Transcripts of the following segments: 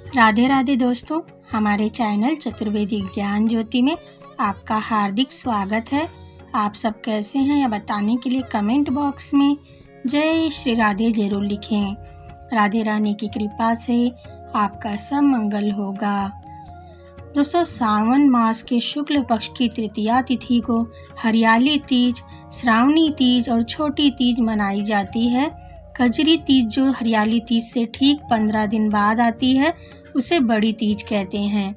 राधे राधे दोस्तों, हमारे चैनल चतुर्वेदी ज्ञान ज्योति में आपका हार्दिक स्वागत है। आप सब कैसे हैं यह बताने के लिए कमेंट बॉक्स में जय श्री राधे जरूर लिखें। राधे रानी की कृपा से आपका सब मंगल होगा। दोस्तों, सावन मास के शुक्ल पक्ष की तृतीया तिथि को हरियाली तीज, श्रावणी तीज और छोटी तीज मनाई जाती है। कजरी तीज जो हरियाली तीज से ठीक 15 दिन बाद आती है उसे बड़ी तीज कहते हैं।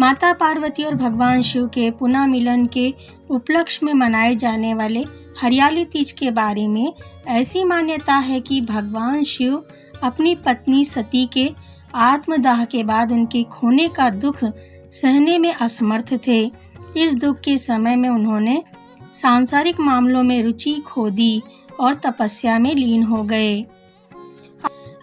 माता पार्वती और भगवान शिव के पुनः मिलन के उपलक्ष्य में मनाए जाने वाले हरियाली तीज के बारे में ऐसी मान्यता है कि भगवान शिव अपनी पत्नी सती के आत्मदाह के बाद उनके खोने का दुख सहने में असमर्थ थे। इस दुख के समय में उन्होंने सांसारिक मामलों में रुचि खो दी और तपस्या में लीन हो गए।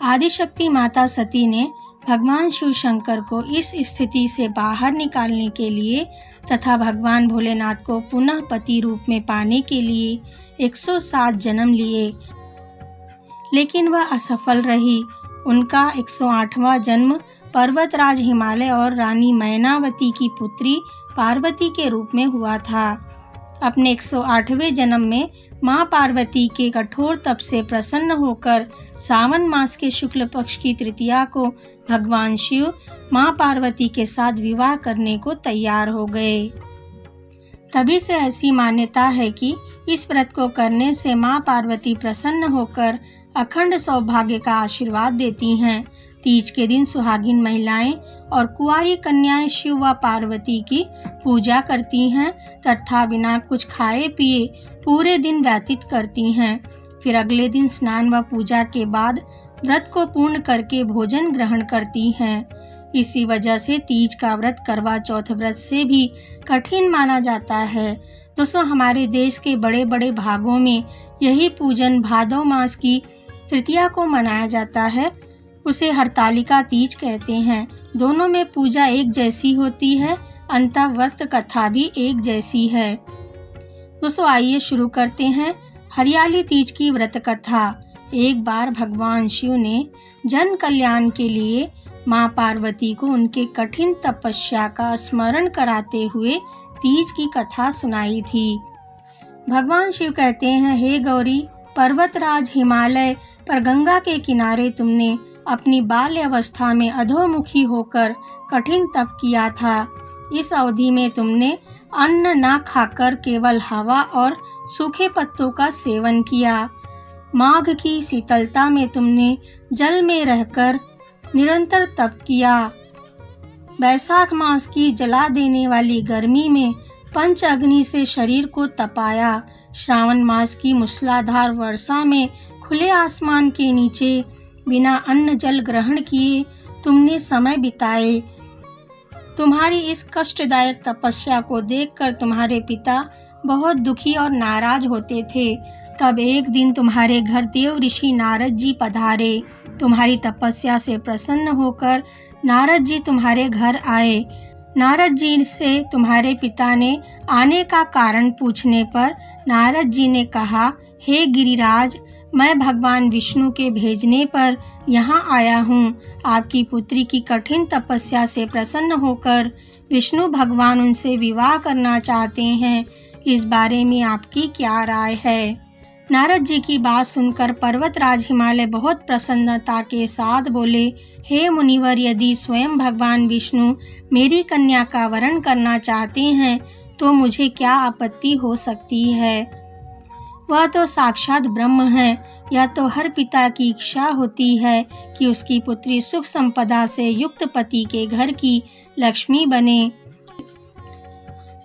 आदिशक्ति माता सती ने भगवान शिव शंकर को इस स्थिति से बाहर निकालने के लिए तथा भगवान भोलेनाथ को पुनः पति रूप में पाने के लिए 107 जन्म लिए, लेकिन वह असफल रही। उनका 108वां जन्म पर्वतराज हिमालय और रानी मैनावती की पुत्री पार्वती के रूप में हुआ था। अपने 108वें जन्म में माँ पार्वती के कठोर तप से प्रसन्न होकर सावन मास के शुक्ल पक्ष की तृतीया को भगवान शिव माँ पार्वती के साथ विवाह करने को तैयार हो गए। तभी से ऐसी मान्यता है कि इस व्रत को करने से माँ पार्वती प्रसन्न होकर अखंड सौभाग्य का आशीर्वाद देती हैं। तीज के दिन सुहागिन महिलाएं और कुंवारी कन्याएं शिव व पार्वती की पूजा करती हैं तथा बिना कुछ खाए पिए पूरे दिन व्यतीत करती हैं। फिर अगले दिन स्नान व पूजा के बाद व्रत को पूर्ण करके भोजन ग्रहण करती हैं। इसी वजह से तीज का व्रत करवा चौथ व्रत से भी कठिन माना जाता है। दोस्तों, हमारे देश के बड़े बड़े भागों में यही पूजन भादव मास की तृतीया को मनाया जाता है। उसे हरतालिका तीज कहते हैं। दोनों में पूजा एक जैसी होती है, अंततः व्रत कथा भी एक जैसी है। दोस्तों, आइए शुरू करते हैं हरियाली तीज की व्रत कथा। एक बार भगवान शिव ने जन कल्याण के लिए माँ पार्वती को उनके कठिन तपस्या का स्मरण कराते हुए तीज की कथा सुनाई थी। भगवान शिव कहते हैं, हे गौरी, पर्वतराज हिमालय पर गंगा के किनारे तुमने अपनी बाल्य अवस्था में अधोमुखी होकर कठिन तप किया था। इस अवधि में तुमने अन्न न खाकर केवल हवा और सूखे पत्तों का सेवन किया। माघ की शीतलता में तुमने जल में रहकर निरंतर तप किया। वैशाख मास की जला देने वाली गर्मी में पंच अग्नि से शरीर को तपाया। श्रावण मास की मूसलाधार वर्षा में खुले आसमान के नीचे बिना अन्न जल ग्रहण किए तुमने समय बिताए। तुम्हारी इस कष्टदायक तपस्या को देखकर तुम्हारे पिता बहुत दुखी और नाराज होते थे। तब एक दिन तुम्हारे घर देव ऋषि नारद जी पधारे। तुम्हारी तपस्या से प्रसन्न होकर नारद जी तुम्हारे घर आए। नारद जी से तुम्हारे पिता ने आने का कारण पूछने पर नारद जी ने कहा, हे गिरिराज, मैं भगवान विष्णु के भेजने पर यहाँ आया हूँ। आपकी पुत्री की कठिन तपस्या से प्रसन्न होकर विष्णु भगवान उनसे विवाह करना चाहते हैं। इस बारे में आपकी क्या राय है? नारद जी की बात सुनकर पर्वतराज हिमालय बहुत प्रसन्नता के साथ बोले, हे मुनिवर, यदि स्वयं भगवान विष्णु मेरी कन्या का वरण करना चाहते हैं तो मुझे क्या आपत्ति हो सकती है। वह तो साक्षात ब्रह्म है। यह तो हर पिता की इच्छा होती है कि उसकी पुत्री सुख संपदा से युक्त पति के घर की लक्ष्मी बने।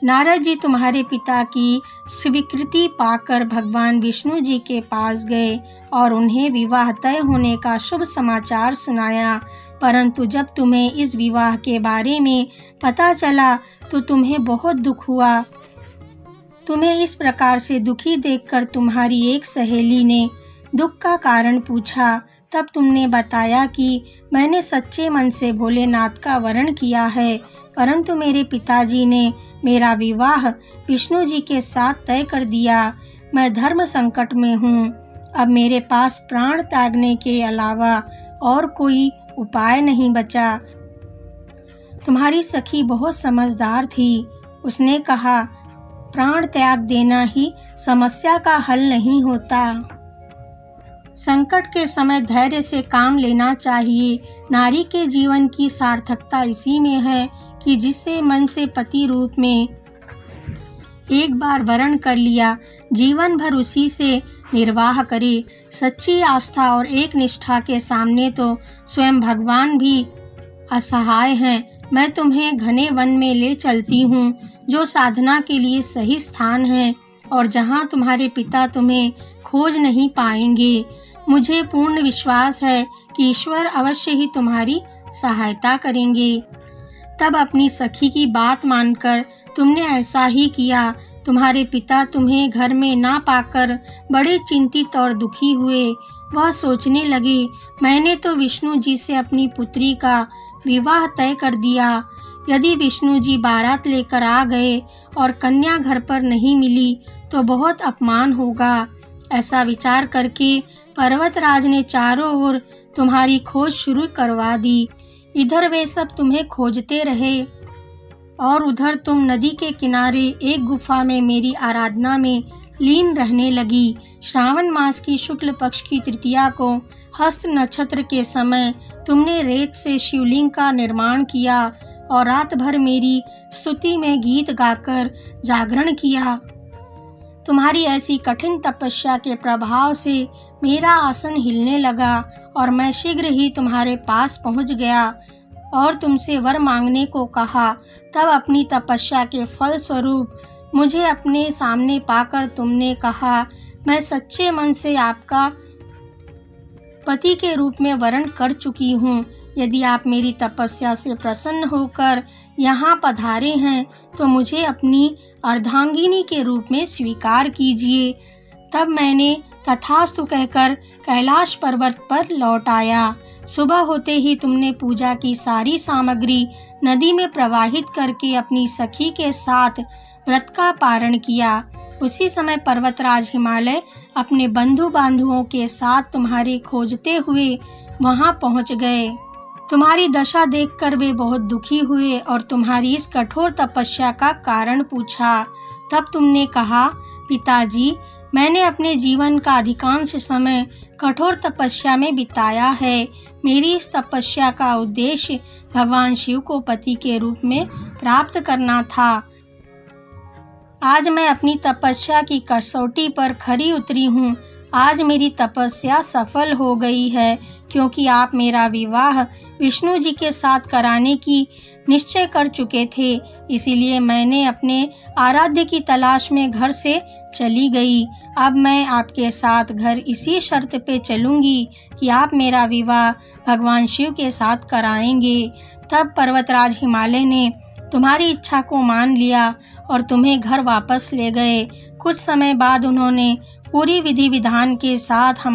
नारद जी तुम्हारे पिता की स्वीकृति पाकर भगवान विष्णु जी के पास गए और उन्हें विवाह तय होने का शुभ समाचार सुनाया। परंतु जब तुम्हें इस विवाह के बारे में पता चला तो तुम्हें बहुत दुख हुआ। तुम्हें इस प्रकार से दुखी देखकर तुम्हारी एक सहेली ने दुख का कारण पूछा। तब तुमने बताया कि मैंने सच्चे मन से भोलेनाथ का वरण किया है, परंतु मेरे पिताजी ने मेरा विवाह विष्णु जी के साथ तय कर दिया। मैं धर्म संकट में हूँ। अब मेरे पास प्राण त्यागने के अलावा और कोई उपाय नहीं बचा। तुम्हारी सखी बहुत समझदार थी। उसने कहा, प्राण त्याग देना ही समस्या का हल नहीं होता। संकट के समय धैर्य से काम लेना चाहिए। नारी के जीवन की सार्थकता इसी में है कि जिससे मन से पति रूप में एक बार वरण कर लिया, जीवन भर उसी से निर्वाह करे। सच्ची आस्था और एक निष्ठा के सामने तो स्वयं भगवान भी असहाय हैं। मैं तुम्हें घने वन में ले चलती हूँ, जो साधना के लिए सही स्थान है और जहाँ तुम्हारे पिता तुम्हें खोज नहीं पाएंगे। मुझे पूर्ण विश्वास है कि ईश्वर अवश्य ही तुम्हारी सहायता करेंगे। तब अपनी सखी की बात मानकर तुमने ऐसा ही किया। तुम्हारे पिता तुम्हें घर में ना पाकर बड़े चिंतित और दुखी हुए। वह सोचने लगे, मैंने तो विष्णु जी से अपनी पुत्री का विवाह तय कर दिया। यदि विष्णु जी बारात लेकर आ गए और कन्या घर पर नहीं मिली तो बहुत अपमान होगा। ऐसा विचार करके पर्वतराज ने चारों ओर तुम्हारी खोज शुरू करवा दी। इधर वे सब तुम्हें खोजते रहे और उधर तुम नदी के किनारे एक गुफा में मेरी आराधना में लीन रहने लगी। श्रावण मास की शुक्ल पक्ष की तृतीया को हस्त नक्षत्र के समय तुमने रेत से शिवलिंग का निर्माण किया और रात भर मेरी स्तुति में गीत गाकर जागरण किया। तुम्हारी ऐसी कठिन तपस्या के प्रभाव से मेरा आसन हिलने लगा और मैं शीघ्र ही तुम्हारे पास पहुंच गया और तुमसे वर मांगने को कहा। तब अपनी तपस्या के फल स्वरूप मुझे अपने सामने पाकर तुमने कहा, मैं सच्चे मन से आपका पति के रूप में वरण कर चुकी हूँ। यदि आप मेरी तपस्या से प्रसन्न होकर यहाँ पधारे हैं तो मुझे अपनी अर्धांगिनी के रूप में स्वीकार कीजिए। तब मैंने तथास्तु कहकर कैलाश पर्वत पर लौट आया। सुबह होते ही तुमने पूजा की सारी सामग्री नदी में प्रवाहित करके अपनी सखी के साथ व्रत का पारण किया। उसी समय पर्वतराज हिमालय अपने बंधु बांधुओं के साथ तुम्हारे खोजते हुए वहां पहुंच गए। तुम्हारी दशा देखकर वे बहुत दुखी हुए और तुम्हारी इस कठोर तपस्या का कारण पूछा। तब तुमने कहा, पिताजी, मैंने अपने जीवन का अधिकांश समय कठोर तपस्या में बिताया है। मेरी इस तपस्या का उद्देश्य भगवान शिव को पति के रूप में प्राप्त करना था। आज मैं अपनी तपस्या की कसौटी पर खरी उतरी हूँ। आज मेरी तपस्या सफल हो गई है, क्योंकि आप मेरा विवाह विष्णु जी के साथ कराने की निश्चय कर चुके थे। इसीलिए मैंने अपने आराध्य की तलाश में घर से चली गई। अब मैं आपके साथ घर इसी शर्त पे चलूंगी कि आप मेरा विवाह भगवान शिव के साथ कराएंगे। तब पर्वतराज हिमालय ने तुम्हारी इच्छा को मान लिया और तुम्हें घर वापस ले गए। कुछ समय बाद उन्होंने पूरी विधि विधान के साथ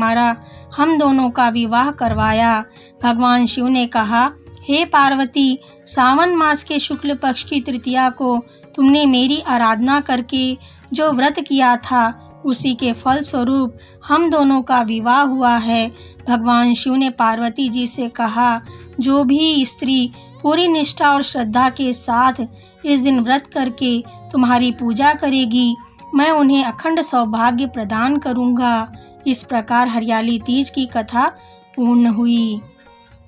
हम दोनों का विवाह करवाया। भगवान शिव ने कहा, हे पार्वती, सावन मास के शुक्ल पक्ष की तृतीया को तुमने मेरी आराधना करके जो व्रत किया था, उसी के फल स्वरूप हम दोनों का विवाह हुआ है। भगवान शिव ने पार्वती जी से कहा, जो भी स्त्री पूरी निष्ठा और श्रद्धा के साथ इस दिन व्रत करके तुम्हारी पूजा करेगी, मैं उन्हें अखंड सौभाग्य प्रदान करूंगा। इस प्रकार हरियाली तीज की कथा पूर्ण हुई।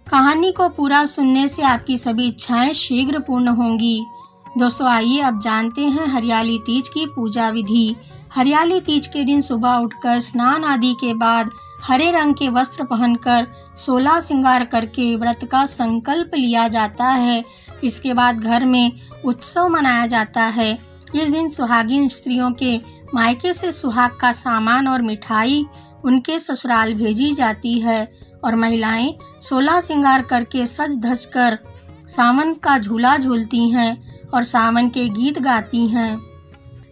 कहानी को पूरा सुनने से आपकी सभी इच्छाएं शीघ्र पूर्ण होंगी। दोस्तों, आइए अब जानते हैं हरियाली तीज की पूजा विधि। हरियाली तीज के दिन सुबह उठकर स्नान आदि के बाद हरे रंग के वस्त्र पहनकर 16 श्रृंगार करके व्रत का संकल्प लिया जाता है। इसके बाद घर में उत्सव मनाया जाता है। इस दिन सुहागिन स्त्रियों के मायके से सुहाग का सामान और मिठाई उनके ससुराल भेजी जाती है और महिलाएं 16 श्रृंगार करके सज धज कर सावन का झूला झूलती हैं और सावन के गीत गाती हैं।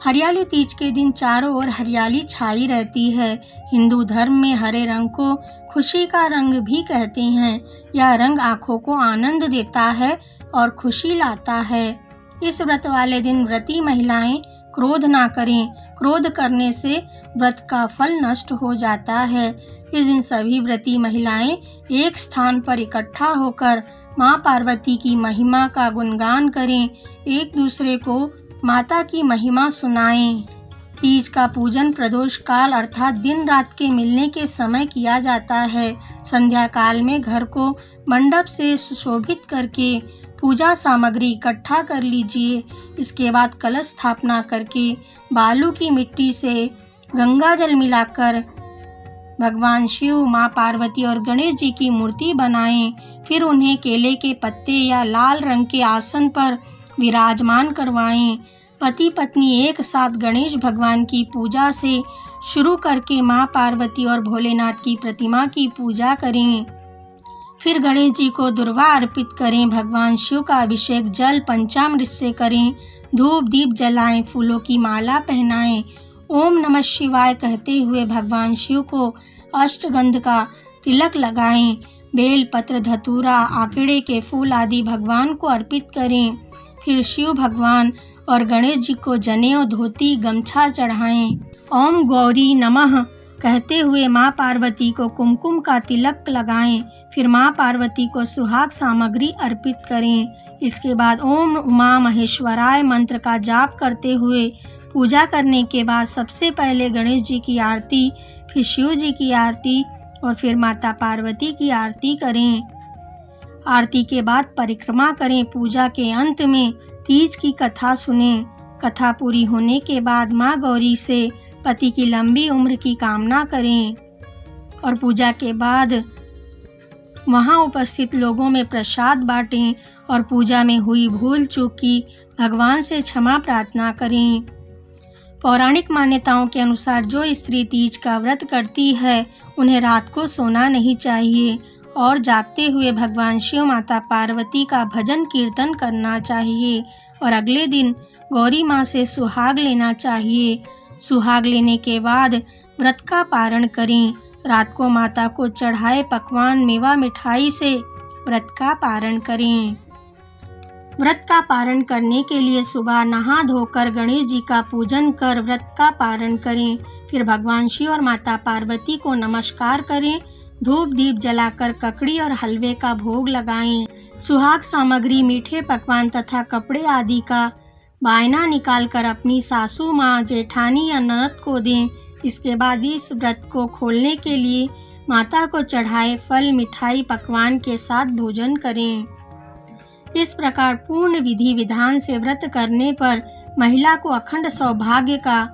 हरियाली तीज के दिन चारों ओर हरियाली छाई रहती है। हिंदू धर्म में हरे रंग को खुशी का रंग भी कहते हैं। यह रंग आँखों को आनंद देता है और खुशी लाता है। इस व्रत वाले दिन व्रती महिलाएं क्रोध ना करें। क्रोध करने से व्रत का फल नष्ट हो जाता है। इस दिन सभी व्रती महिलाएं एक स्थान पर इकट्ठा होकर माँ पार्वती की महिमा का गुणगान करें, एक दूसरे को माता की महिमा सुनाएं। तीज का पूजन प्रदोष काल अर्थात दिन रात के मिलने के समय किया जाता है। संध्या काल में घर को मंडप से सुशोभित करके पूजा सामग्री इकट्ठा कर लीजिए। इसके बाद कलश स्थापना करके बालू की मिट्टी से गंगा जल मिलाकर भगवान शिव, माँ पार्वती और गणेश जी की मूर्ति बनाएं। फिर उन्हें केले के पत्ते या लाल रंग के आसन पर विराजमान करवाएं। पति पत्नी एक साथ गणेश भगवान की पूजा से शुरू करके माँ पार्वती और भोलेनाथ की प्रतिमा की पूजा करें। फिर गणेश जी को दुर्वा अर्पित करें। भगवान शिव का अभिषेक जल पंचामृत से करें। धूप दीप जलाएं, फूलों की माला पहनाएं। ओम नमः शिवाय कहते हुए भगवान शिव को अष्टगंध का तिलक लगाएं। बेल पत्र, धतूरा, आकेड़े के फूल आदि भगवान को अर्पित करें। फिर शिव भगवान और गणेश जी को जनेऊ, धोती, गमछा चढ़ाएं। ओम गौरी नमः कहते हुए माँ पार्वती को कुमकुम का तिलक लगाएं। फिर माँ पार्वती को सुहाग सामग्री अर्पित करें। इसके बाद ओम उमा महेश्वराय मंत्र का जाप करते हुए पूजा करने के बाद सबसे पहले गणेश जी की आरती, फिर शिव जी की आरती और फिर माता पार्वती की आरती करें। आरती के बाद परिक्रमा करें। पूजा के अंत में तीज की कथा सुने। कथा पूरी होने के बाद माँ गौरी से पति की लंबी उम्र की कामना करें और पूजा के बाद वहाँ उपस्थित लोगों में प्रसाद बांटें और पूजा में हुई भूल चूक की भगवान से क्षमा प्रार्थना करें। पौराणिक मान्यताओं के अनुसार जो स्त्री तीज का व्रत करती है उन्हें रात को सोना नहीं चाहिए और जागते हुए भगवान शिव, माता पार्वती का भजन कीर्तन करना चाहिए और अगले दिन गौरी माँ से सुहाग लेना चाहिए। सुहाग लेने के बाद व्रत का पारण करें। रात को माता को चढ़ाए पकवान, मेवा, मिठाई से व्रत का पारण करें। व्रत का पारण करने के लिए सुबह नहा धोकर गणेश जी का पूजन कर व्रत का पारण करें। फिर भगवान शिव और माता पार्वती को नमस्कार करें। धूप दीप जलाकर ककड़ी और हलवे का भोग लगाएं। सुहाग सामग्री, मीठे पकवान तथा कपड़े आदि का बायना निकालकर अपनी सासू माँ, जेठानी या ननद को दें। इसके बाद इस व्रत को खोलने के लिए माता को चढ़ाए फल, मिठाई, पकवान के साथ भोजन करें। इस प्रकार पूर्ण विधि विधान से व्रत करने पर महिला को अखंड सौभाग्य का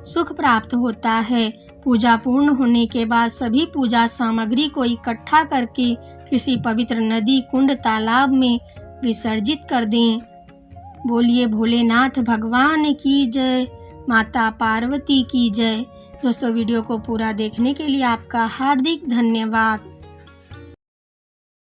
सुख प्राप्त होता है। पूजा पूर्ण होने के बाद सभी पूजा सामग्री को इकट्ठा करके किसी पवित्र नदी, कुंड, तालाब में विसर्जित कर दें। बोलिए भोलेनाथ भगवान की जय, माता पार्वती की जय। दोस्तों, वीडियो को पूरा देखने के लिए आपका हार्दिक धन्यवाद।